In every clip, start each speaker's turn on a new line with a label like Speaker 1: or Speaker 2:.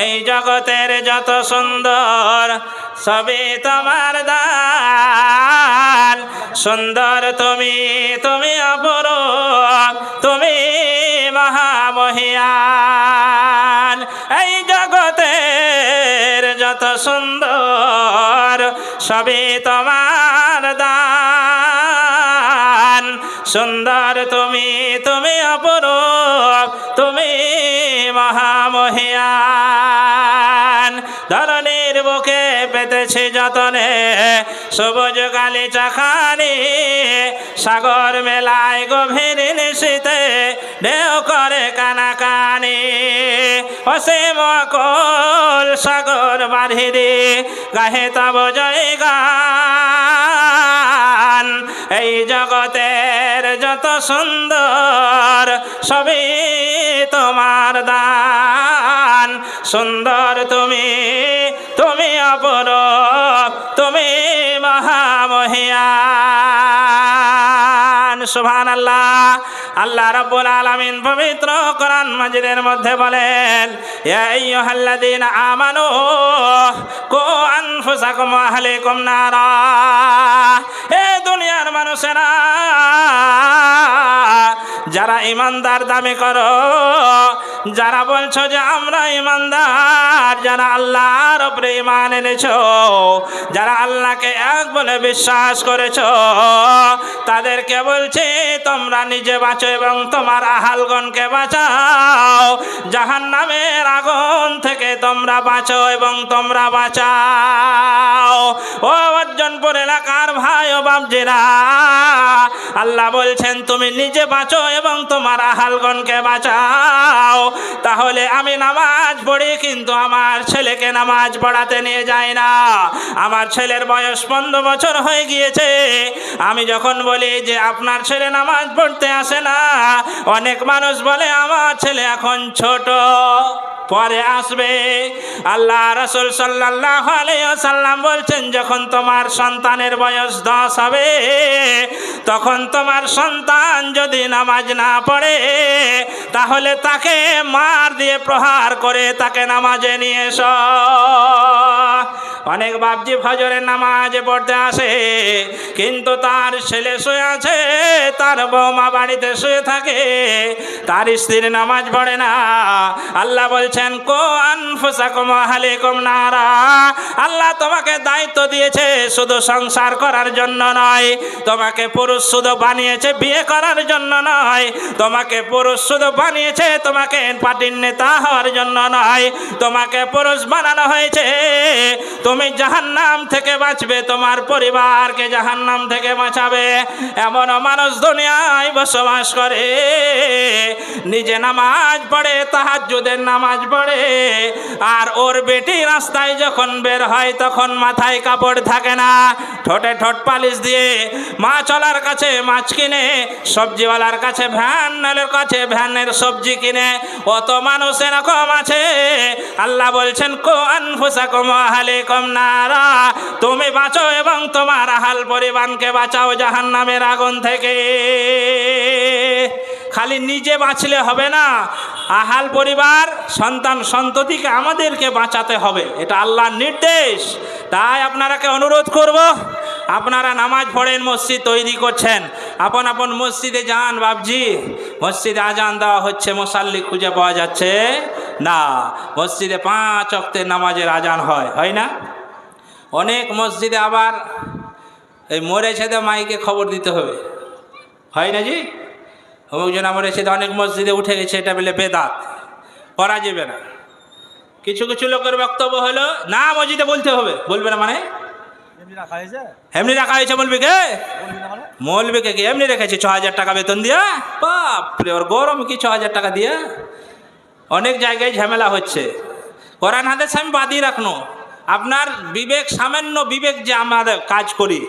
Speaker 1: এই জগতের যত সুন্দর সবই তোমার দান। সুন্দর তুমি, তুমি অপরূপ, তুমি মহামহিয়ান। এই জগতের যত সুন্দর সবই তোমার দান। সুন্দর তুমি, তুমি অপরূপ, তুমি মহামহিয়ান। ধরণীর বুকে পেতেছে যতনে সবুজ গালিচা খানি। সাগর মেলায় গভীর নিশীতে ঢেউ করে কানাকানি। অসীম অকুল সাগর বাহিরে গাহে তব জয়গান। এই জগতের যত সুন্দর সবই তোমার দান। সুন্দর তুমি, তুমি অপরূপ, তুমি মহামহিয়ান। সুবহানাল্লাহ। আল্লাহ রাব্বুল আলামিন পবিত্র কোরআন মাজিদের মধ্যে বলেন, ইয়া আইয়ুহাল্লাযীনা আমানু কু আনফুসাকুম ওয়া আহলিকুম নারা। হে দুনিয়ার মানুষেরা, যারা ইমানদার দাবি করো, যারা বলছো যে আমরা ইমানদার, যারা আল্লাহর উপরে ঈমান এনেছো, যারা আল্লাহকে এক বলে বিশ্বাস করেছো, তাদেরকে বলছি তোমরা নিজে বাঁচো এবং তোমার আহালগণকে বাঁচাও। জাহান্নামের আগুন থেকে তোমরা বাঁচো এবং তোমরা বাঁচাও। ও অর্জনপুর এলাকার ভাই ও বাপজিরা, আল্লাহ বলছেন তুমি নিজে বাঁচো এবং তোমার আহালগণকে বাঁচাও। তাহলে আমি নামাজ পড়ি, কিন্তু আমার ছেলেকে নামাজ পড়াতে নিয়ে যাই না। আমার ছেলের বয়স 15 বছর হয়ে গিয়েছে। আমি যখন বলি যে আপনার ছেলে নামাজ পড়তে আসে না, অনেক মানুষ বলে আমার ছেলে এখন ছোট, পরে আসবে। আল্লাহ রাসূল সাল্লাল্লাহু আলাইহি ওয়াসাল্লাম বলছেন যখন তোমার সন্তানের বয়স 10 হবে, তখন তোমার সন্তান যদি নামাজ না পড়ে, তাহলে তাকে মার দিয়ে প্রহার করে তাকে নামাজে নিয়ে এসো। অনেক বাপজি ফজরের নামাজে পড়তে আসে, কিন্তু তার ছেলে শুয়ে আছে, তার বৌমা বাড়িতে শুয়ে থাকে, তার স্ত্রীর নামাজ পড়ে না। আল্লাহ বলছেন কু আনফুসাকুম ওয়া আহলিকুম নারা। আল্লাহ তোমাকে দায়িত্ব দিয়েছে শুধু সংসার করার জন্য নয়, তোমাকে পুরুষ শুধু বানিয়েছে বিয়ে করার জন্য নয়, তোমাকে পুরুষ শুধু বানিয়েছে তোমাকে পার্টির নেতা হওয়ার জন্য নয়, তোমাকে পুরুষ বানানো হয়েছে তুমি জাহান্নাম থেকে বাঁচবে, তোমার পরিবারকে জাহান্নাম থেকে বাঁচাবে। এমন মানুষ দুনিয়ায় বসবাস করে, নিজে নামাজ পড়ে, তাহাজ্জুদের নামাজ পড়ে, আর ওর বেটি রাস্তায় যখন বের হয় তখন মাথায় কাপড় থাকে না, ঠোঁটে ঠোঁট পালিশ দিয়ে মা চলার কাছে মাছ কিনে, সবজিওয়ালার কাছে ভ্যানের কাছে ভ্যানের সবজি কিনে। অত মানুষ এরকম আছে। আল্লাহ বলছেন কু আনফুসাকুম ওয়া আহলিকুম নারা। তুমি বাঁচো এবং তোমার আহাল পরিবারকে বাঁচাও জাহান্নামের আগুন থেকে। খালি নিজে বাঁচলে হবে না, আহাল পরিবার সন্তান সন্ততিকে আমাদেরকে বাঁচাতে হবে, এটা আল্লাহর নির্দেশ। তাই আপনারাকে অনুরোধ করব, আপনারা নামাজ পড়েন, মসজিদ তৈরি করছেন, আপন আপন মসজিদে যান। বাবজি মসজিদে আজান দেওয়া হচ্ছে, মুসাল্লি খুঁজে পাওয়া যাচ্ছে না। মসজিদে 5 ওয়াক্তের নামাজের আজান হয় না? অনেক মসজিদে আবার এই মরেছে তো মাইকে খবর দিতে হবে, হয় না জি? অমুকজন মরেছে, অনেক মসজিদে উঠে গেছে, এটা বলে বেদাত, করা যাবে না। কিছু কিছু লোকের বক্তব্য হলো না মসজিদে বলতে হবে। বলবে না মানে এমনি রাখা হয়েছে, বলবি কে? মৌলবীকে কি এমনি রেখেছে 6,000 টাকা বেতন দিয়া? বাপরে, ওর গরম কি 6,000 টাকা দিয়া? অনেক জায়গায় ঝামেলা হচ্ছে। কোরআন হাদিস আমি বাদই রাখনো, আপনার বিবেক, সামান্য বিবেক যে আমরা কাজ করি,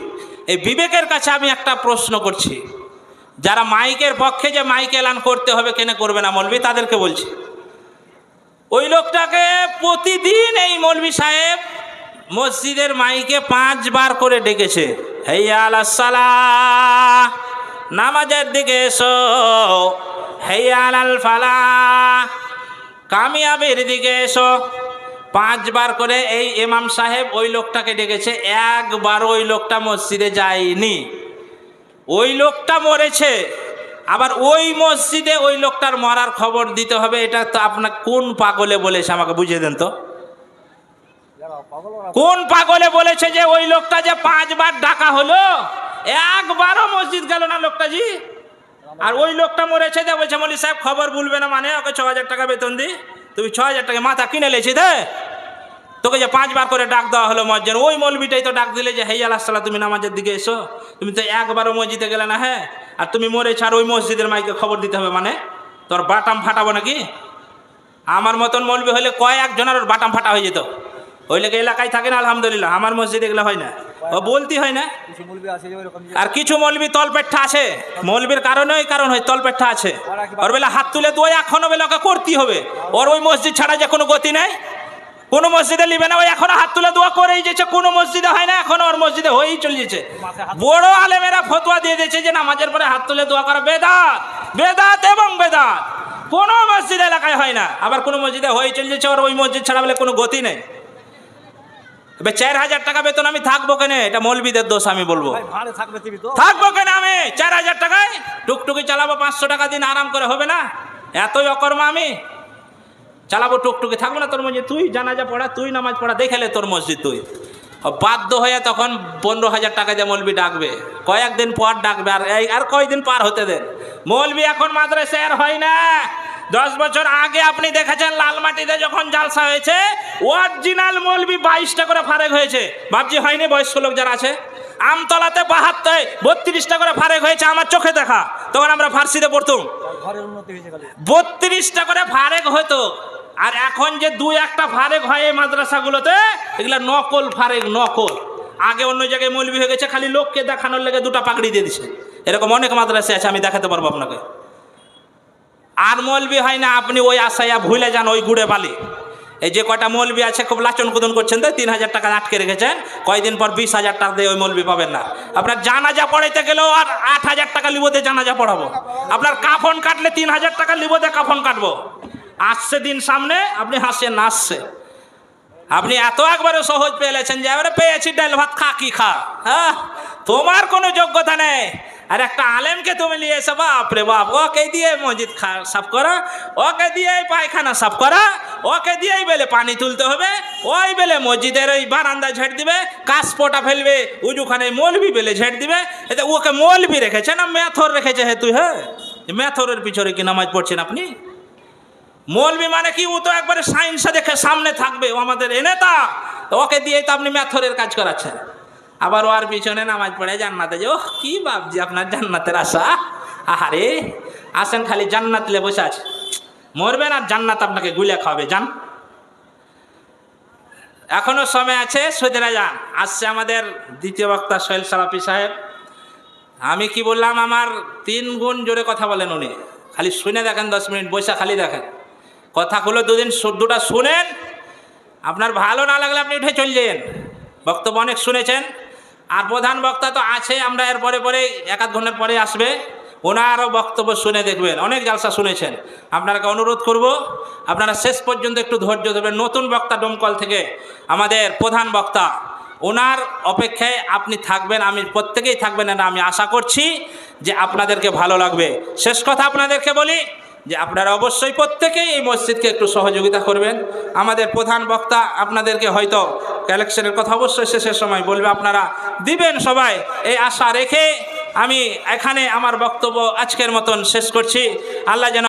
Speaker 1: এই বিবেকের কাছে আমি একটা প্রশ্ন করছি। যারা মাইকের পক্ষে যে মাইক এলান করতে হবে, কেন করবে না মৌলবী, তাদেরকে বলছি, ওই লোকটাকে প্রতিদিন এই মৌলবী সাহেব মসজিদের মাইকে 5 বার করে ডেকেছে, হাইয়া আলাস সালাহ, নামাজের দিকে এসো, হাইয়া আলাল ফালাহ, কামিয়াবির দিকে এসো। 5 বার করে এই ইমাম সাহেব ওই লোকটাকে ডেকেছে, একবার ওই লোকটা মসজিদে যায়নি। ওই লোকটা মরেছে, আবার ওই মসজিদে ওই লোকটার মরার খবর দিতে হবে। এটা তো আপনার কোন পাগলে বলেছে আমাকে বুঝিয়ে দেন তো, কোন পাগলে বলেছে যে ওই লোকটা যে 5 বার ডাকা হলো, একবারও মসজিদ গেল না লোকটা জি। আর ওই লোকটা মরেছে যে বলছে মৌলভী সাহেব খবর বলবে না, মানে ওকে 6,000 টাকা বেতন দি, তুমি 6,000 টাকা মাথা কিনে লেছি দে, তোকে যে 5 বার করে ডাক দেওয়া হলো মসজিদ, ওই মৌলবীটাই তো ডাক দিলে যে হেই আল্লাহ সাল্লাহ তুমি নামাজের দিকে এসো, তুমি তো একবারও মসজিদে গেলে না। হ্যাঁ, আর তুমি মরেছ আর ওই মসজিদের মাইকে খবর দিতে হবে, মানে তোর বাটাম ফাটাবো নাকি? আমার মতন মৌলবী হলে কয়েকজনের ওর বাটাম ফাটা হয়ে যেত। ওই লেগে এলাকায় থাকে না আলহামদুলিল্লাহ, আমার মসজিদে এগুলো হয় না, ও বলতে হয় না। আর কিছু মৌলবী তলপেটটা আছে, মৌলবীর কারণে ওই কারণ হয় তলপেটটা আছে, ওর বেলা হাত তুলে দোয়া এখনো বেলা ওকে করতেই হবে। ওর ওই মসজিদ ছাড়া যে কোনো গতি নেই, কোনো মসজিদে নিবে না, ওই এখনো হাত তুলে দোয়া করেই যেছে, কোনো মসজিদে হয় না, এখনো ওর মসজিদে হয়েই চলে যেছে। বড় আলেমেরা ফতোয়া দিয়ে দিয়েছে যে নামাজের পরে হাত তুলে দোয়া করা বেদাত, বেদাত এবং বেদাত, কোনো মসজিদ এলাকায় হয় না, আবার কোনো মসজিদে হয়ে চলে যেছে, ওর ওই মসজিদ ছাড়া বলে কোনো গতি নেই। 4,000 টাকা বেতন আমি থাকবো কেন? এটা মৌলবীদের দোষ আমি বলবো। থাকবো কেন আমি 4,000 টাকায়? টুকটুকি চালাবো 500 টাকা দিন আরাম করে, হবে না? এতই অকর্মা আমি চালাবো টুকটুকি, থাকবো না তোর মসজিদ? তুই জানাজা পড়া, তুই নামাজ পড়া, দেখালে তোর মসজিদ। তুই বাধ্য হয়ে তখন 15,000 টাকা দিয়ে মৌলবী ডাকবে, কয়েকদিন পর ডাকবে, আর কয়েকদিন পার হতে দেন। মৌলবী এখন মাদ্রাসায় আর হয় না। 10 বছর আগে আপনি দেখেছেন লালমাটিতে যখন জালসা হয়েছে, অরিজিনাল মৌলবী 22টা করে ফারেক হয়েছে। ভাবছি হয়নি? বয়স্ক লোক যারা আছে, আমতলাতে 32টা করে ফারেক হয়েছে, আমার চোখে দেখা। তখন আমরা ফার্সিতে পড়তাম, 32টা করে ফারেক হতো। আর এখন যে 2-1টা ফারেক হয় এই মাদ্রাসাগুলোতে, এগুলা নকল ফারেক, নকল। আগে অন্য জায়গায় মৌলবী হয়ে গেছে, খালি লোককে দেখানোর লেগে 2টা পাগড়ি দিয়ে দিছে। এরকম অনেক মাদ্রাসা আছে, আমি দেখাতে পারবো আপনাকে। আর মৌলবী হয় না, আপনি ওই আশায়া ভুলে যান ওই গুড়ে বালি। এই যে কয়টা মৌলবী আছে খুব লাচন কুদন করছেন, তো 3,000 টাকা আটকে রেখেছেন, কয়দিন পর 20,000 টাকা দিয়ে ওই মৌলবী পাবেন না। আপনার জানাজা পড়াইতে গেলেও আর 8,000 টাকা লিবোতে জানাজা পড়াবো। আপনার কাফন কাটলে 3,000 টাকা লিবোতে কাফন কাটবো। আসছে দিন সামনে, আপনি হাসছেন না আসছে। আপনি এত একবারে সহজ পেয়েছেন যে এবারে পেয়েছি ডাল ভাত খা, কি খা? হ্যাঁ, তোমার কোনো যোগ্যতা নেই। আর একটা আলেমকে তুমি নিয়ে এসে বাপরে বাপ, ওকে দিয়ে মসজিদ সাফ করা, ওকে দিয়ে পায়খানা সাফ করা, ওকে দিয়েই বেলে পানি তুলতে হবে, ওই বেলে মসজিদের ওই বারান্দা ঝেড় দিবে, কাশপোটা ফেলবে, উজুখানে মৌলবী বেলে ঝেড় দিবে। এতে ওকে মৌলবী রেখেছে না মেথর রেখেছে? হে তুই, হ্যাঁ, মেথরের পিছনে কি নামাজ পড়ছেন আপনি? মৌলবী মানে কি? ও তো একবারে সায়েন্সে দেখে সামনে থাকবে, ও আমাদের এ নেতা, ওকে দিয়েই তো আপনি মেথরের কাজ করাচ্ছেন। আবার ওর পিছনে নামাজ পড়ে জান্নাতে যে, ওহ কি ভাবছি আপনার জান্নাতের আশা। আহারে আসেন, খালি জান্নাত লে বসে আছে, মরবেন আর জান্নাত আপনাকে গুলে খাওয়াবে। যান, এখনো সময় আছে, সৌদিরা যান। আসছে আমাদের দ্বিতীয় বক্তা সোহেল সালাফি সাহেব। আমি কি বললাম, আমার 3 গুণ জোরে কথা বলেন উনি। খালি শুনে দেখেন, 10 মিনিট বসে খালি দেখেন কথাগুলো, 2টা শুনেন। আপনার ভালো না লাগলে আপনি উঠে চলে যান। বক্তব্য অনেক শুনেছেন, আর প্রধান বক্তা তো আছে, আমরা এর পরে 1-2 ঘন্টা পরে আসবে, ওনারও বক্তব্য শুনে দেখবেন। অনেক জালসা শুনেছেন। আপনাকে অনুরোধ করব, আপনারা শেষ পর্যন্ত একটু ধৈর্য ধরবেন। নতুন বক্তা ডোমকল থেকে আমাদের প্রধান বক্তা, ওনার অপেক্ষায় আপনি থাকবেন, আমি প্রত্যেকেই থাকবেন, না আমি আশা করছি যে আপনাদেরকে ভালো লাগবে। শেষ কথা আপনাদেরকে বলি যে আপনারা অবশ্যই প্রত্যেকেই এই মসজিদকে একটু সহযোগিতা করবেন। আমাদের প্রধান বক্তা আপনাদেরকে হয়তো কালেকশনের কথা অবশ্যই শেষের সময় বলবে, আপনারা দিবেন সবাই, এই আশা রেখে আমি এখানে আমার বক্তব্য আজকের মতন শেষ করছি। আল্লাহ যেন